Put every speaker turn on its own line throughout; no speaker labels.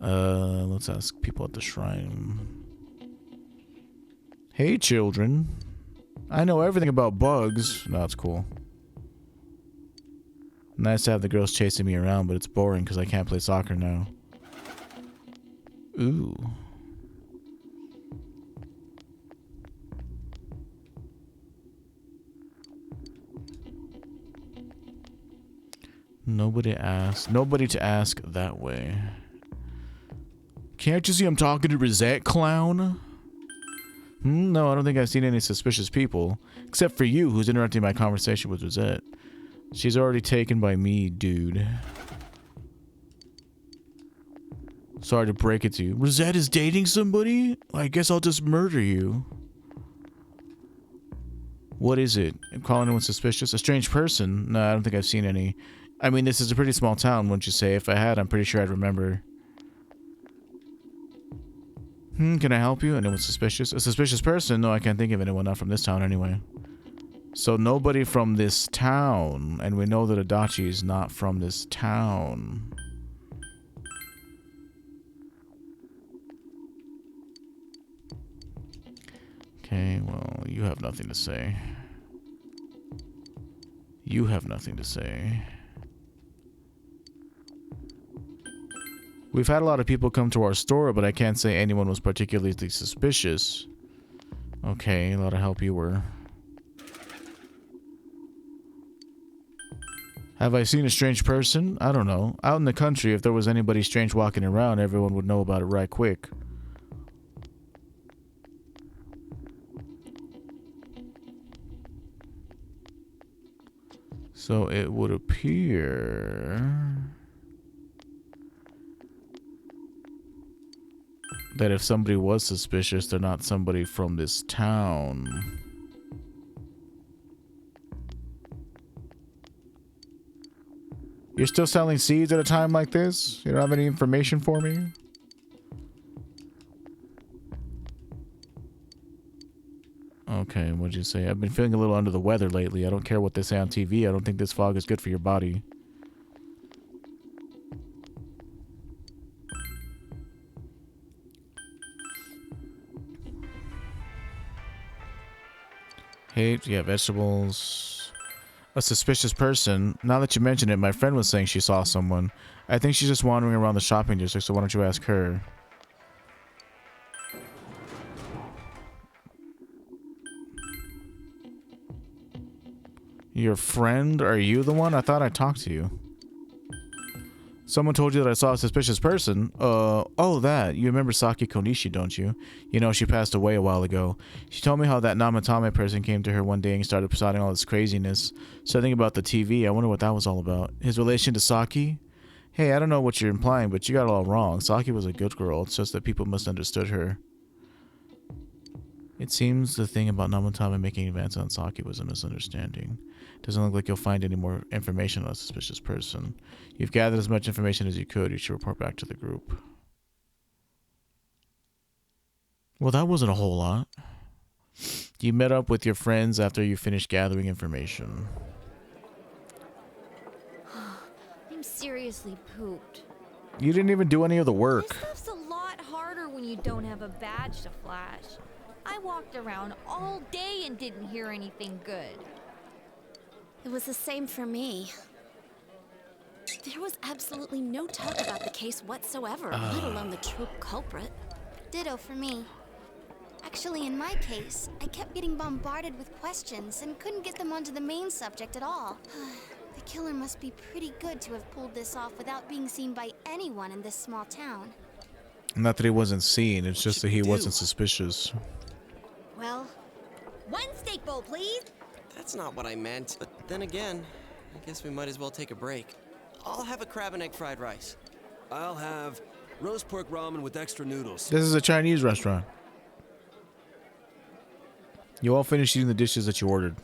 Let's ask people at the shrine. Hey, children. I know everything about bugs. No, it's cool. Nice to have the girls chasing me around, but it's boring because I can't play soccer now. Ooh. Nobody to ask that way. Can't you see I'm talking to Rosette, clown? No, I don't think I've seen any suspicious people. Except for you, who's interrupting my conversation with Rosette. She's already taken by me, dude. Sorry to break it to you. Rosette is dating somebody? I guess I'll just murder you. What is it? I'm calling anyone suspicious? A strange person? No, I don't think I've seen any. I mean, this is a pretty small town, wouldn't you say? If I had, I'm pretty sure I'd remember. Can I help you? Anyone suspicious? A suspicious person? No, I can't think of anyone. Not from this town, anyway. So nobody from this town. And we know that Adachi is not from this town. Okay, well, you have nothing to say. You have nothing to say. We've had a lot of people come to our store, but I can't say anyone was particularly suspicious. Okay, a lot of help you were. Have I seen a strange person? I don't know. Out in the country, if there was anybody strange walking around, everyone would know about it right quick. So it would appear that if somebody was suspicious, they're not somebody from this town. You're still selling seeds at a time like this? You don't have any information for me? Okay, what'd you say? I've been feeling a little under the weather lately. I don't care what they say on TV. I don't think this fog is good for your body. Hey, yeah, vegetables. A suspicious person. Now that you mention it, my friend was saying she saw someone. I think she's just wandering around the shopping district, so why don't you ask her? Your friend? Are you the one? I thought I talked to you. Someone told you that I saw a suspicious person? Oh, that. You remember Saki Konishi, don't you? You know, she passed away a while ago. She told me how that Namatame person came to her one day and started presiding all this craziness. Something about the TV. I wonder what that was all about. His relation to Saki? Hey, I don't know what you're implying, but you got it all wrong. Saki was a good girl. It's just that people misunderstood her. It seems the thing about Namatame making advances on Saki was a misunderstanding. Doesn't look like you'll find any more information on a suspicious person. You've gathered as much information as you could. You should report back to the group. Well, that wasn't a whole lot. You met up with your friends after you finished gathering information.
I'm seriously pooped.
You didn't even do any of the work.
This stuff's a lot harder when you don't have a badge to flash. I walked around all day and didn't hear anything good.
It was the same for me. There was absolutely no talk about the case whatsoever, let alone the true culprit.
Ditto for me. Actually, in my case, I kept getting bombarded with questions and couldn't get them onto the main subject at all. The killer must be pretty good to have pulled this off without being seen by anyone in this small town.
Not that he wasn't seen, it's just that he wasn't suspicious.
Well, one steak bowl, please.
That's not what I meant. But then again, I guess we might as well take a break. I'll have a crab and egg fried rice.
I'll have roast pork ramen with extra noodles.
This is a Chinese restaurant. You all finished eating the dishes that you ordered.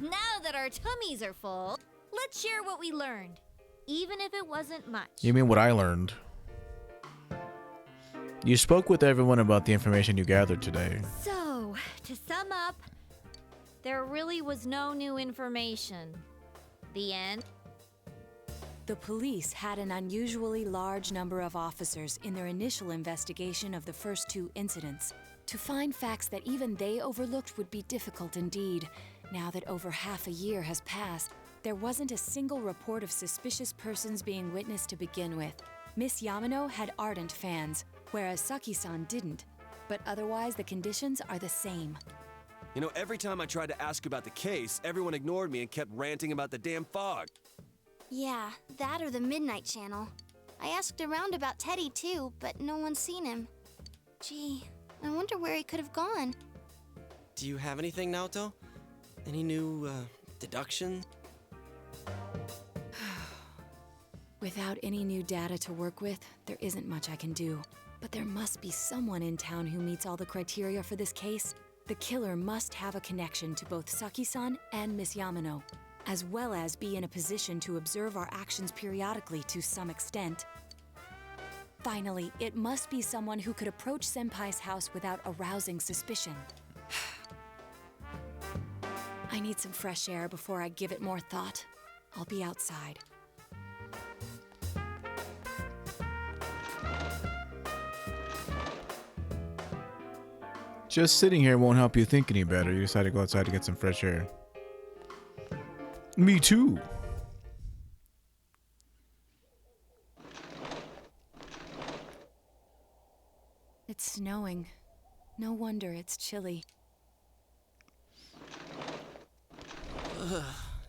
Now that our tummies are full, let's share what we learned, even if it wasn't much.
You mean what I learned? You spoke with everyone about the information you gathered today.
So, to sum up, there really was no new information. The end.
The police had an unusually large number of officers in their initial investigation of the first 2 incidents. To find facts that even they overlooked would be difficult indeed. Now that over half a year has passed, there wasn't a single report of suspicious persons being witnessed to begin with. Miss Yamano had ardent fans, whereas Saki-san didn't. But otherwise, the conditions are the same.
You know, every time I tried to ask about the case, everyone ignored me and kept ranting about the damn fog.
Yeah, that or the Midnight Channel. I asked around about Teddy too, but no one's seen him. Gee, I wonder where he could have gone.
Do you have anything, Naoto? Any new, deduction?
Without any new data to work with, there isn't much I can do. But there must be someone in town who meets all the criteria for this case. The killer must have a connection to both Saki-san and Miss Yamano, as well as be in a position to observe our actions periodically to some extent. Finally, it must be someone who could approach Senpai's house without arousing suspicion. I need some fresh air before I give it more thought. I'll be outside.
Just sitting here won't help you think any better. You decide to go outside to get some fresh air. Me too.
It's snowing. No wonder it's chilly.
Ugh,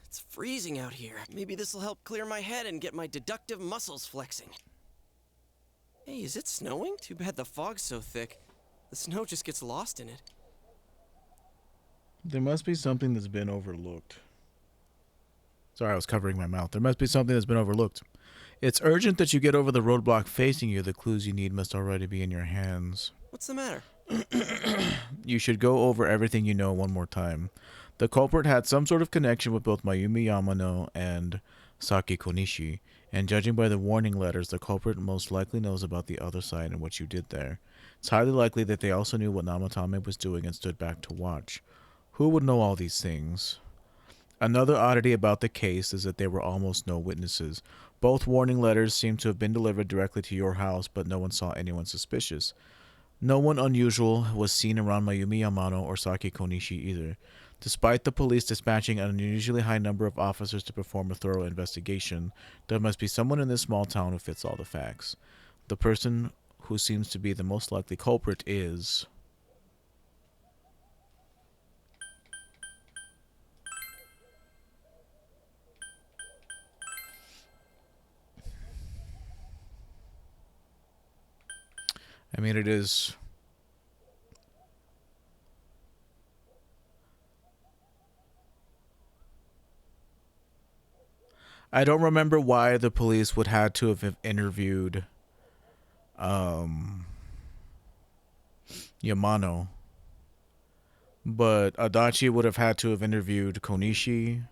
it's freezing out here. Maybe this'll help clear my head and get my deductive muscles flexing. Hey, is it snowing? Too bad the fog's so thick. The snow just gets lost in it.
There must be something that's been overlooked. Sorry, I was covering my mouth. There must be something that's been overlooked. It's urgent that you get over the roadblock facing you. The clues you need must already be in your hands.
What's the matter?
You should go over everything you know one more time. The culprit had some sort of connection with both Mayumi Yamano and Saki Konishi, and judging by the warning letters, the culprit most likely knows about the other side and what you did there. It's highly likely that they also knew what Namatame was doing and stood back to watch. Who would know all these things? Another oddity about the case is that there were almost no witnesses. Both warning letters seem to have been delivered directly to your house, but no one saw anyone suspicious. No one unusual was seen around Mayumi Yamano or Saki Konishi either. Despite the police dispatching an unusually high number of officers to perform a thorough investigation, there must be someone in this small town who fits all the facts. The person who seems to be the most likely culprit is... I mean, it is... I don't remember why the police would have to have interviewed Yamano, but Adachi would have had to have interviewed Konishi.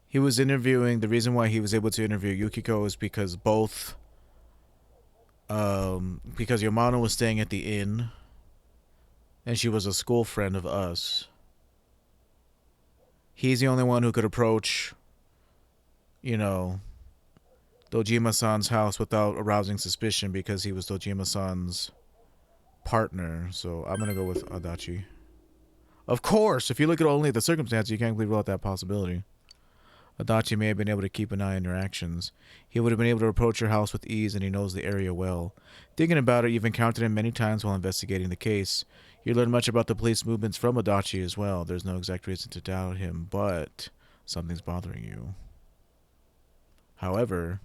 He was interviewing, the reason why he was able to interview Yukiko is because because Yamano was staying at the inn and she was a school friend of us. He's the only one who could approach, you know, Dojima-san's house without arousing suspicion because he was Dojima-san's partner. So I'm going to go with Adachi. Of course, if you look at only the circumstances, you can't completely rule out that possibility. Adachi may have been able to keep an eye on your actions. He would have been able to approach your house with ease, and he knows the area well. Thinking about it, you've encountered him many times while investigating the case. You learn much about the police movements from Adachi as well. There's no exact reason to doubt him, but something's bothering you. However...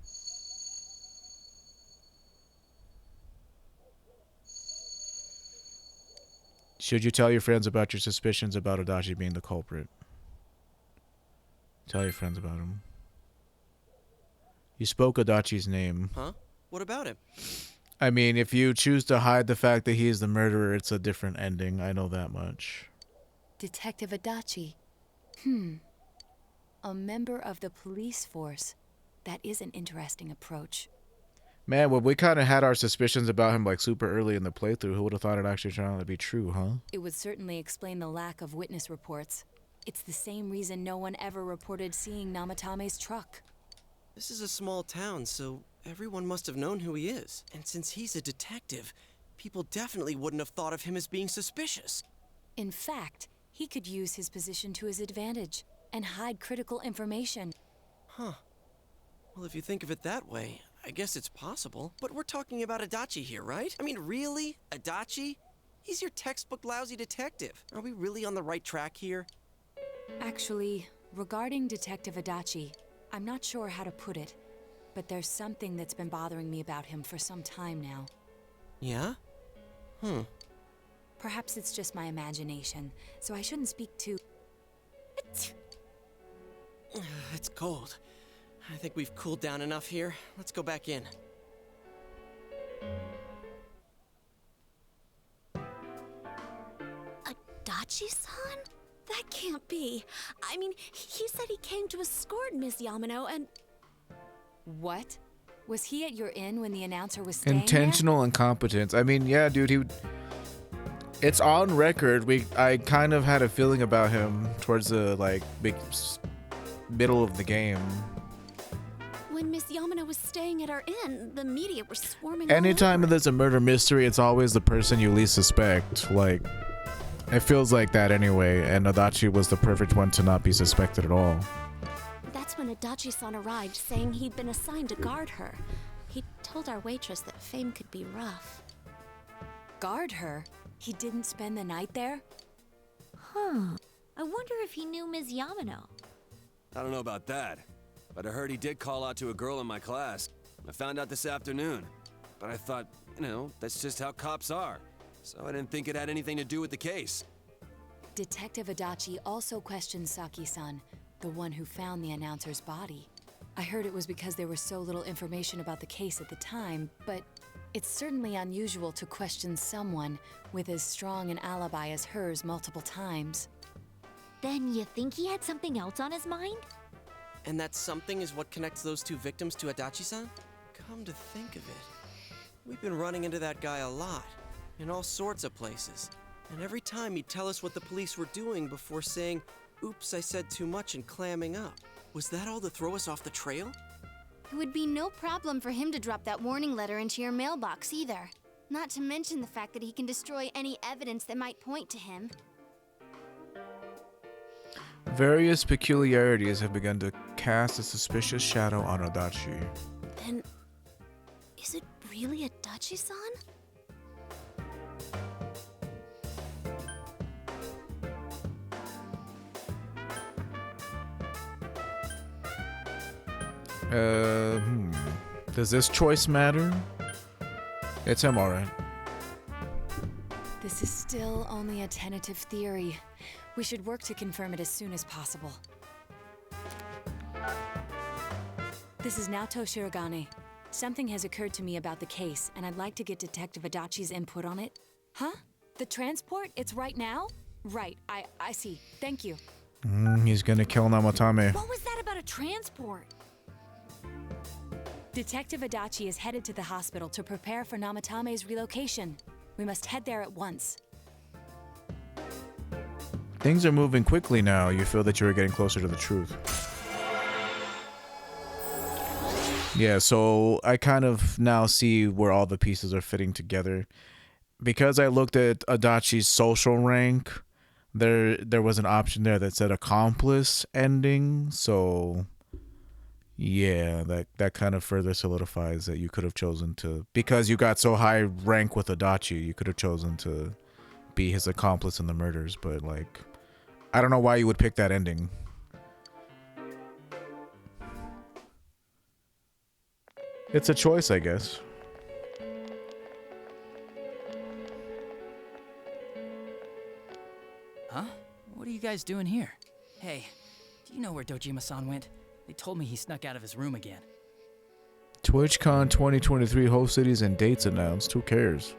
should you tell your friends about your suspicions about Adachi being the culprit? Tell your friends about him. You spoke Adachi's name.
Huh? What about him?
I mean, if you choose to hide the fact that he is the murderer, it's a different ending. I know that much.
Detective Adachi. A member of the police force. That is an interesting approach.
Man, well, we kind of had our suspicions about him like super early in the playthrough. Who would have thought it actually turned out to be true, huh?
It would certainly explain the lack of witness reports. It's the same reason no one ever reported seeing Namatame's truck.
This is a small town, so everyone must have known who he is. And since he's a detective, people definitely wouldn't have thought of him as being suspicious.
In fact, he could use his position to his advantage and hide critical information.
Huh. Well, if you think of it that way, I guess it's possible. But we're talking about Adachi here, right? I mean, really? Adachi? He's your textbook lousy detective. Are we really on the right track here?
Actually, regarding Detective Adachi, I'm not sure how to put it, but there's something that's been bothering me about him for some time now.
Yeah?
Perhaps it's just my imagination, so I shouldn't speak too...
It's cold. I think we've cooled down enough here. Let's go back in.
Adachi-san? That can't be. I mean, he said he came to escort Miss Yamano and...
What? Was he at your inn when the announcer was staying
Intentional incompetence. I mean, yeah, dude, it's on record. I kind of had a feeling about him towards the, like, middle of the game.
When Miss Yamano was staying at our inn, the media were swarming
Anytime
all over.
there's a murder mystery, it's always the person you least suspect. Like, it feels like that anyway, and Adachi was the perfect one to not be suspected at all.
That's when Adachi-san arrived, saying he'd been assigned to guard her. He told our waitress that fame could be rough.
Guard her? He didn't spend the night there?
Huh. I wonder if he knew Ms. Yamano.
I don't know about that, but I heard he did call out to a girl in my class. I found out this afternoon. But I thought, that's just how cops are. So I didn't think it had anything to do with the case.
Detective Adachi also questioned Saki-san, the one who found the announcer's body. I heard it was because there was so little information about the case at the time, but it's certainly unusual to question someone with as strong an alibi as hers multiple times.
Then you think he had something else on his mind?
And that something is what connects those two victims to Adachi-san? Come to think of it, we've been running into that guy a lot, in all sorts of places. And every time he'd tell us what the police were doing before saying, "Oops, I said too much," and clamming up. Was that all to throw us off the trail?
It would be no problem for him to drop that warning letter into your mailbox either. Not to mention the fact that he can destroy any evidence that might point to him.
Various peculiarities have begun to cast a suspicious shadow on Adachi.
Then, is it really Adachi-san?
Does this choice matter? It's him, alright.
This is still only a tentative theory. We should work to confirm it as soon as possible. This is Naoto Shirogane. Something has occurred to me about the case, and I'd like to get Detective Adachi's input on it. Huh? The transport? It's right now? Right, I see. Thank you.
He's gonna kill Namatame.
What was that about a transport?
Detective Adachi is headed to the hospital to prepare for Namatame's relocation. We must head there at once.
Things are moving quickly now. You feel that you are getting closer to the truth. Yeah, so I kind of now see where all the pieces are fitting together. Because I looked at Adachi's social rank, there was an option there that said accomplice ending, so yeah, that kind of further solidifies that you could have chosen to, because you got so high rank with Adachi, you could have chosen to be his accomplice in the murders, but like, I don't know why you would pick that ending. It's a choice, I guess.
Huh? What are you guys doing here? Hey, do you know where Dojima-san went? They told me he snuck out of his room again.
TwitchCon 2023 host cities and dates announced. Who cares?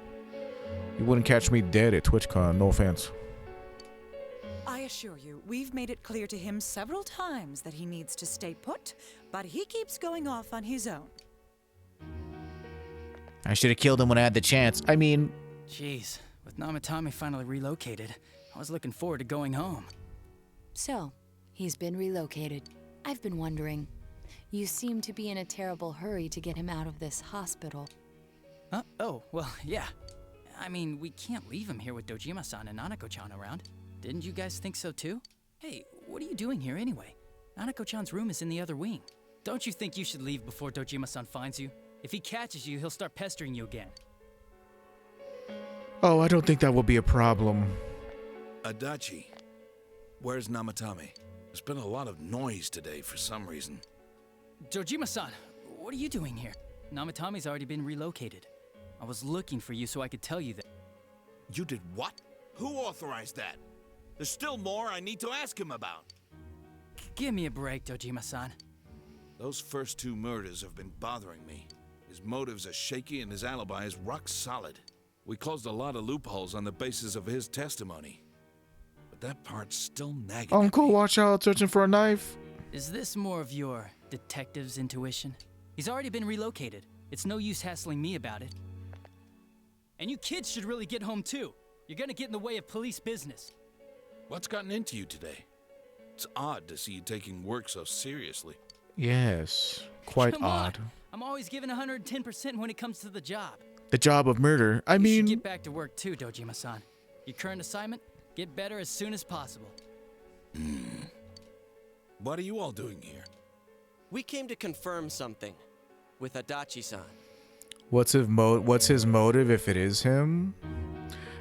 You wouldn't catch me dead at TwitchCon, no offense.
I assure you, we've made it clear to him several times that he needs to stay put, but he keeps going off on his own.
I should have killed him when I had the chance. I mean...
Jeez, with Namatame finally relocated, I was looking forward to going home.
So, he's been relocated. I've been wondering. You seem to be in a terrible hurry to get him out of this hospital.
Huh? Oh, well, yeah. I mean, we can't leave him here with Dojima-san and Nanako-chan around. Didn't you guys think so too? Hey, what are you doing here anyway? Nanako-chan's room is in the other wing. Don't you think you should leave before Dojima-san finds you? If he catches you, he'll start pestering you again.
Oh, I don't think that will be a problem.
Adachi, where's Namatame? There's been a lot of noise today for some reason.
Dojima-san, what are you doing here? Namatame's already been relocated. I was looking for you so I could tell you that.
You did what? Who authorized that? There's still more I need to ask him about.
Give me a break, Dojima-san.
Those first 2 murders have been bothering me. His motives are shaky and his alibi is rock solid. We closed a lot of loopholes on the basis of his testimony. But that part's still nagging.
Uncle, watch out, searching for a knife.
Is this more of your detective's intuition? He's already been relocated. It's no use hassling me about it. And you kids should really get home too. You're gonna get in the way of police business.
What's gotten into you today? It's odd to see you taking work so seriously.
Yes, quite
Come
odd.
on. I'm always giving 110% when it comes to the job.
The job of murder. I
You
mean,
should get back to work too, Dojima-san. Your current assignment, get better as soon as possible.
What are you all doing here?
We came to confirm something with Adachi-san.
what's his motive if it is him?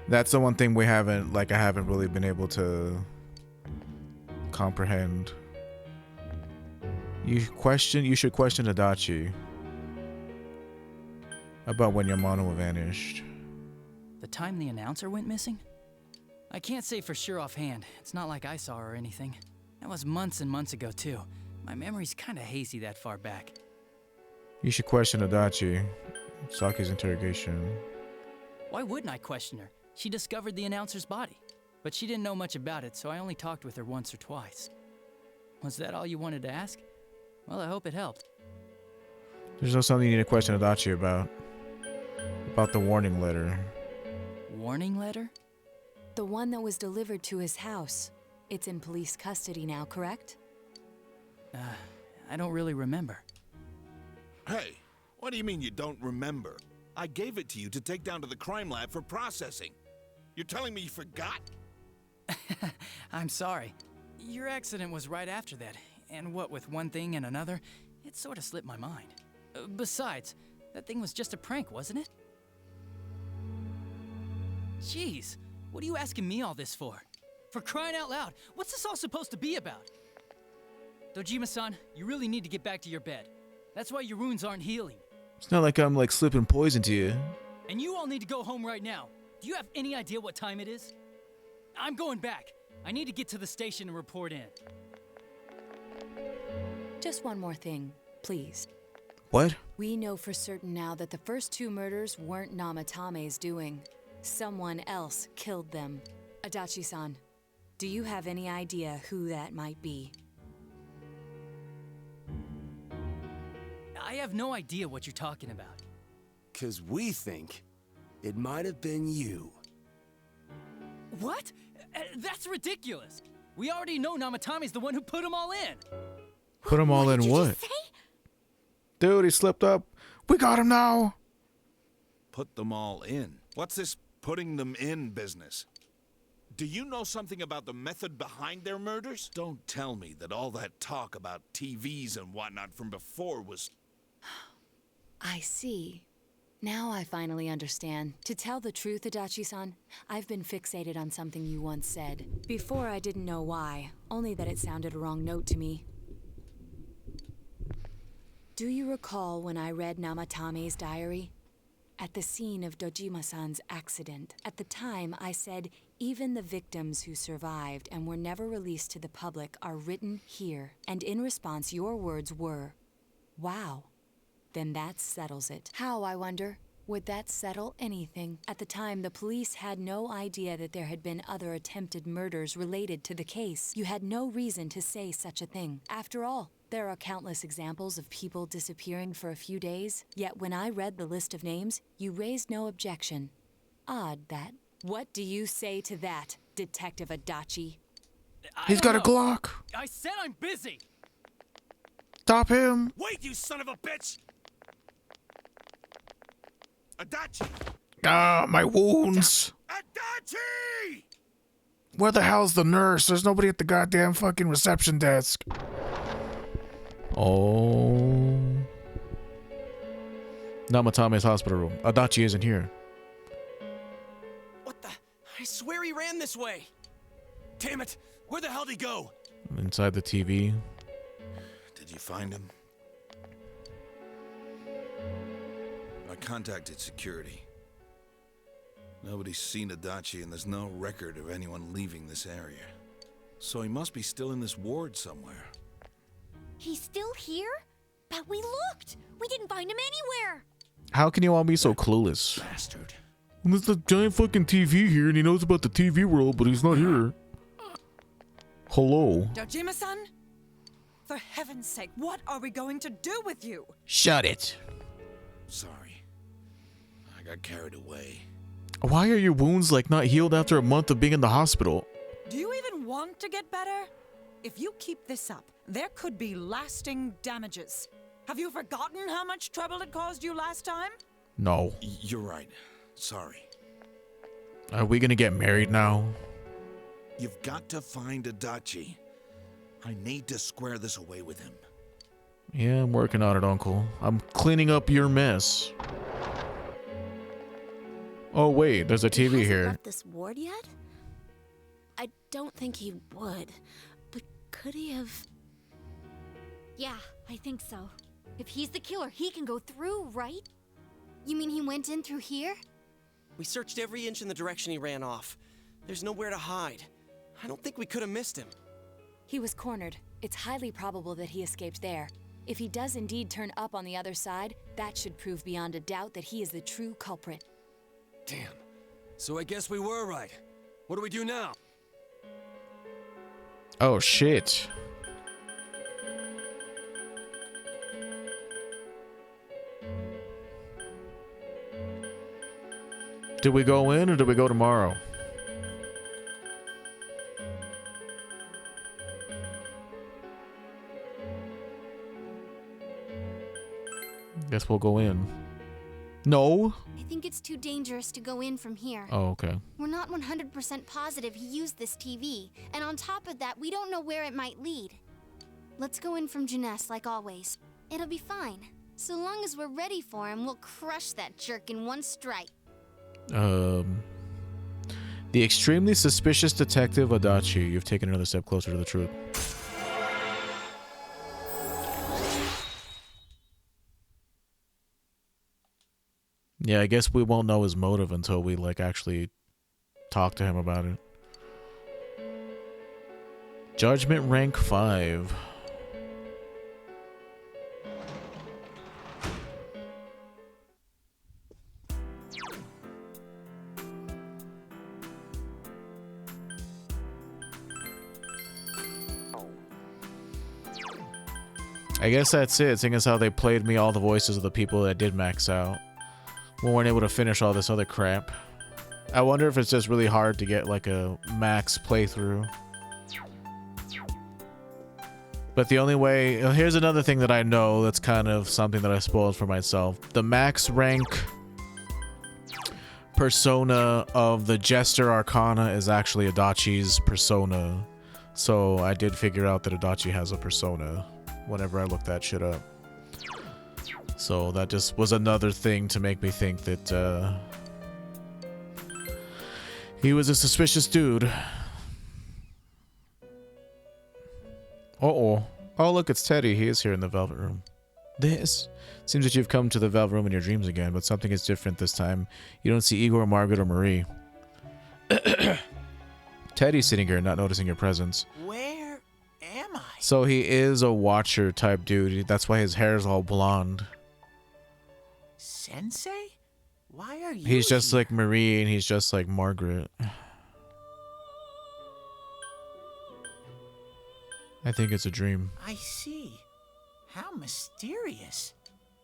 That's the one thing I haven't really been able to comprehend. You should question Adachi about when Yamano vanished.
The time the announcer went missing? I can't say for sure offhand. It's not like I saw her or anything. That was months and months ago too. My memory's kinda hazy that far back.
You should question Adachi. Saki's interrogation.
Why wouldn't I question her? She discovered the announcer's body. But she didn't know much about it, so I only talked with her once or twice. Was that all you wanted to ask? Well, I hope it helped.
There's also something you need to question Adachi about. About the warning letter.
Warning letter?
The one that was delivered to his house. It's in police custody now, correct?
I don't really remember.
Hey, what do you mean you don't remember? I gave it to you to take down to the crime lab for processing. You're telling me you forgot?
I'm sorry. Your accident was right after that, and what with one thing and another, it sort of slipped my mind. Besides, that thing was just a prank, wasn't it? Jeez, what are you asking me all this for? For crying out loud, what's this all supposed to be about? Dojima-san, you really need to get back to your bed. That's why your wounds aren't healing.
It's not like I'm slipping poison to you.
And you all need to go home right now. Do you have any idea what time it is? I'm going back. I need to get to the station and report in.
Just one more thing, please.
What?
We know for certain now that the first 2 murders weren't Namatame's doing. Someone else killed them. Adachi-san, do you have any idea who that might be?
I have no idea what you're talking about.
'Cause we think it might have been you.
What? That's ridiculous. We already know Namatame's the one who put them all in.
Put them all in what? Dude, he slipped up. We got him now.
Put them all in. What's this putting them in business? Do you know something about the method behind their murders? Don't tell me that all that talk about TVs and whatnot from before was...
I see. Now I finally understand. To tell the truth, Adachi-san, I've been fixated on something you once said. Before I didn't know why, only that it sounded a wrong note to me. Do you recall when I read Namatame's diary? At the scene of Dojima-san's accident, at the time I said, even the victims who survived and were never released to the public are written here. And in response, your words were, wow. Then that settles it. How, I wonder? Would that settle anything? At the time, the police had no idea that there had been other attempted murders related to the case. You had no reason to say such a thing. After all, there are countless examples of people disappearing for a few days. Yet when I read the list of names, you raised no objection. Odd that. What do you say to that, Detective Adachi?
He's got a Glock.
I said I'm busy.
Stop him.
Wait, you son of a bitch! Adachi!
Ah, my wounds.
Adachi!
Where the hell's the nurse? There's nobody at the goddamn fucking reception desk. Oh. Namatame's hospital room. Adachi isn't here.
What the? I swear he ran this way.
Damn it! Where the hell did he go?
Inside the TV.
Did you find him? I contacted security. Nobody's seen Adachi, and there's no record of anyone leaving this area. So he must be still in this ward somewhere.
He's still here? But we looked. We didn't find him anywhere.
How can you all be so clueless?
Bastard.
There's a giant fucking TV here, and he knows about the TV world, but he's not here. Hello.
Dojima-san? For heaven's sake, what are we going to do with you?
Shut it.
Sorry. I got carried away.
Why are your wounds like not healed after a month of being in the hospital?
Do you even want to get better? If you keep this up, there could be lasting damages. Have you forgotten how much trouble it caused you last time?
No.
You're right. Sorry.
Are we gonna get married now?
You've got to find Adachi. I need to square this away with him.
Yeah, I'm working on it, Uncle. I'm cleaning up your mess. Oh wait, there's a TV
Hasn't
here.
left this ward yet? I don't think he would, but could he have?
Yeah, I think so. If he's the killer, he can go through, right?
You mean he went in through here?
We searched every inch in the direction he ran off. There's nowhere to hide. I don't think we could have missed him.
He was cornered. It's highly probable that he escaped there. If he does indeed turn up on the other side, that should prove beyond a doubt that he is the true culprit.
Damn. So I guess we were right. What do we do now?
Oh shit. Did we go in or did we go tomorrow? Guess we'll go in. No?
I think it's too dangerous to go in from here.
Oh, okay.
We're not 100% positive he used this TV, and on top of that, we don't know where it might lead. Let's go in from Jeunesse like always. It'll be fine. So long as we're ready for him, we'll crush that jerk in one strike.
The extremely suspicious detective Adachi. You've taken another step closer to the truth. Yeah, I guess we won't know his motive until we, like, actually talk to him about it. Judgment rank 5. I guess that's it, seeing as how they played me all the voices of the people that did max out. We weren't able to finish all this other crap. I wonder if it's just really hard to get like a max playthrough. But the only way... Here's another thing that I know that's kind of something that I spoiled for myself. The max rank persona of the Jester Arcana is actually Adachi's persona. So I did figure out that Adachi has a persona whenever I looked that shit up. So that just was another thing to make me think that he was a suspicious dude. Uh-oh. Oh, look, it's Teddy. He is here in the Velvet Room. This? Seems that you've come to the Velvet Room in your dreams again, but something is different this time. You don't see Igor, Margaret, or Marie. Teddy's sitting here, not noticing your presence.
Where am I?
So he is a watcher type dude. That's why his hair is all blonde.
Sensei? Why are you
He's just
here?
like Marie, and he's just like Margaret. I think it's a dream.
I see. How mysterious.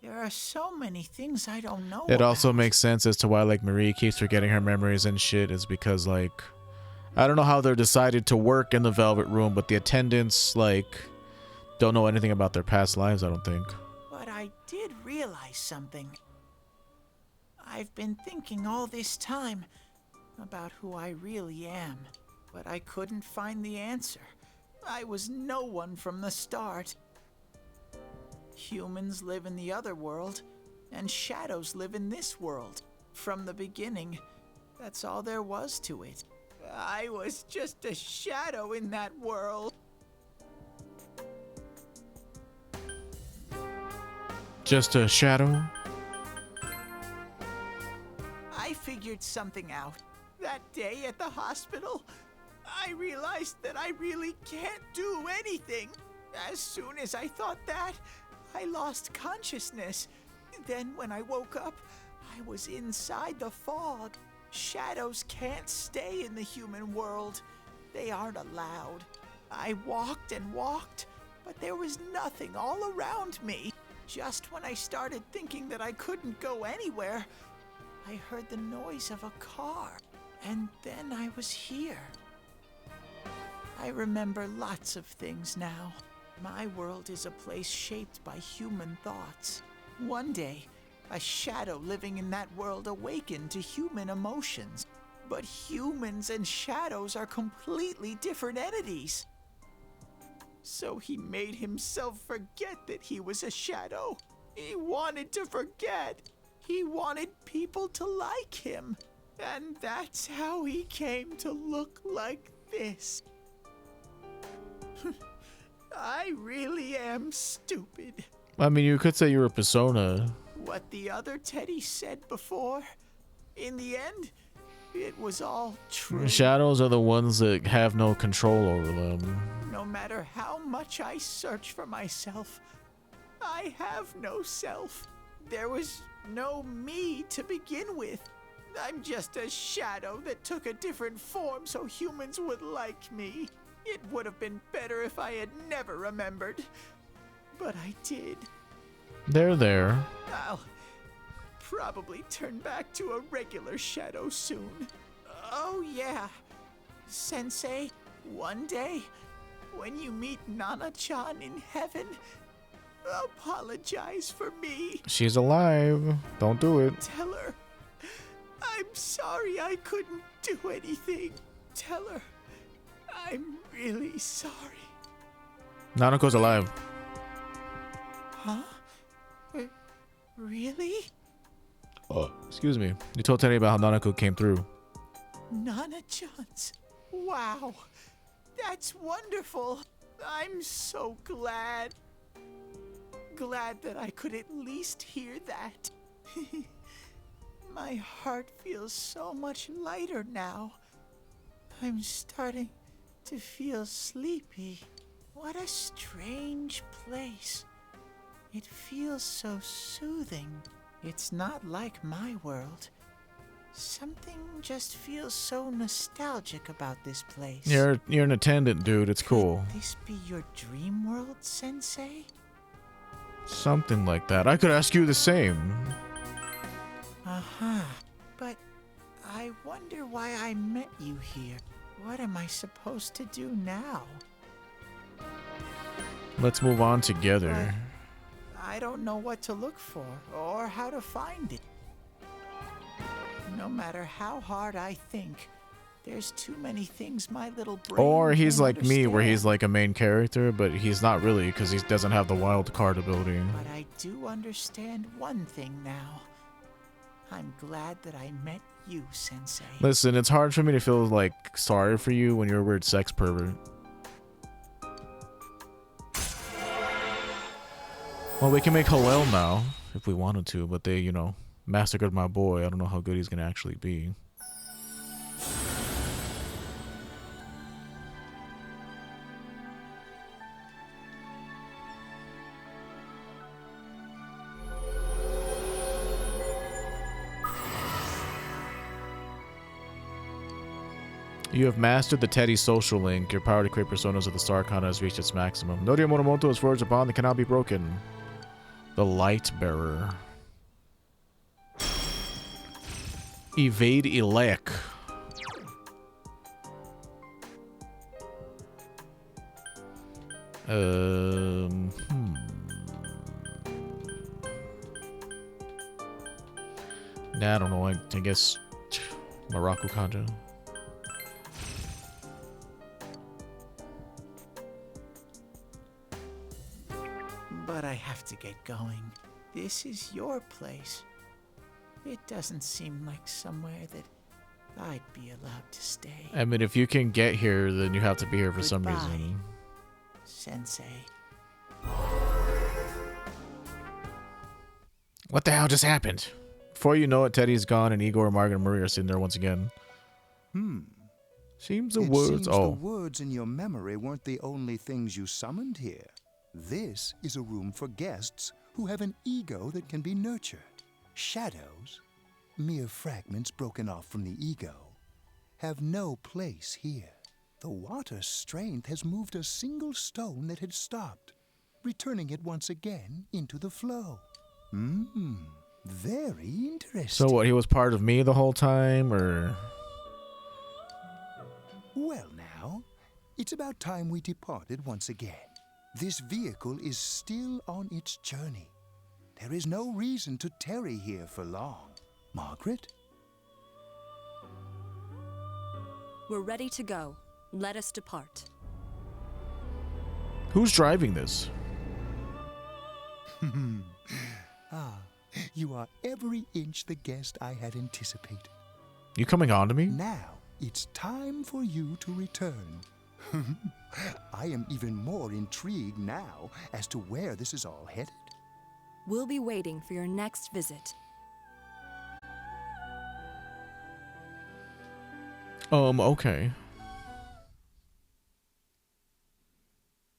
There are so many things I don't know
It also
about.
makes sense as to why like Marie keeps forgetting her memories and shit is because like I don't know how they're decided to work in the Velvet Room, but the attendants, like, don't know anything about their past lives, I don't think.
But I did realize something. I've been thinking all this time about who I really am, but I couldn't find the answer. I was no one from the start. Humans live in the other world, and shadows live in this world. From the beginning, that's all there was to it. I was just a shadow in that world.
Just a shadow?
I figured something out. That day at the hospital, I realized that I really can't do anything. As soon as I thought that, I lost consciousness. Then when I woke up, I was inside the fog. Shadows can't stay in the human world. They aren't allowed. I walked and walked, but there was nothing all around me. Just when I started thinking that I couldn't go anywhere, I heard the noise of a car, and then I was here. I remember lots of things now. My world is a place shaped by human thoughts. One day, a shadow living in that world awakened to human emotions. But humans and shadows are completely different entities. So he made himself forget that he was a shadow. He wanted to forget. He wanted people to like him. And that's how he came to look like this. I really am stupid.
I mean, you could say you're a persona.
What the other Teddy said before, in the end, it was all true.
Shadows are the ones that have no control over them.
No matter how much I search for myself, I have no self. There was no me to begin with. I'm just a shadow that took a different form so humans would like me. It would have been better if I had never remembered. But I did.
They're there.
I'll probably turn back to a regular shadow soon. Oh yeah, Sensei, one day, when you meet Nana-chan in heaven, apologize for me.
She's alive. Don't do it.
Tell her, I'm sorry I couldn't do anything. Tell her, I'm really sorry.
Nanako's alive.
Huh? Really?
Oh, excuse me. You told Teddy about how Nanako came through.
Nana-chan's. Wow. That's wonderful. I'm so glad. Glad that I could at least hear that. My heart feels so much lighter now. I'm starting to feel sleepy. What a strange place. It feels so soothing. It's not like my world. Something just feels so nostalgic about this place.
You're an attendant, dude. It's cool.
Could this be your dream world, Sensei?
Something like that. I could ask you the same.
Uh-huh. But I wonder why I met you here. What am I supposed to do now?
Let's move on together.
I don't know what to look for or how to find it. No matter how hard I think, there's too many things my little brain
Or he's
can't
like me, where he's
understand.
like a main character, but he's not really because he doesn't have the wild card ability.
But I do understand one thing now. I'm glad that I met you, Sensei.
Listen, it's hard for me to feel like sorry for you when you're a weird sex pervert. Well, we can make Hillel now if we wanted to, but they, you know, massacred my boy. I don't know how good he's gonna actually be. You have mastered the Teddy social link. Your power to create personas of the Star Arcana has reached its maximum. Nodia Monomoto is forged a bond that cannot be broken. The Light Bearer. Evade Elec. Hmm. Nah, I don't know. I guess Morocco Kanjo.
But I have to get going. This is your place. It doesn't seem like somewhere that I'd be allowed to stay.
I mean, if you can get here, then you have to be here for some
Goodbye,
reason.
Sensei.
What the hell just happened? Before you know it, Teddy's gone, and Igor, Margaret, and Marie are sitting there once again. Seems the words.
The words in your memory weren't the only things you summoned here. This is a room for guests who have an ego that can be nurtured. Shadows, mere fragments broken off from the ego, have no place here. The water's strength has moved a single stone that had stopped, returning it once again into the flow. Very interesting.
So what, he was part of me the whole time, or?
Well now, it's about time we departed once again. This vehicle is still on its journey. There is no reason to tarry here for long. Margaret?
We're ready to go. Let us depart.
Who's driving this?
You are every inch the guest I had anticipated.
You coming on to me?
Now, it's time for you to return. I am even more intrigued now as to where this is all headed.
We'll be waiting for your next visit.
Okay.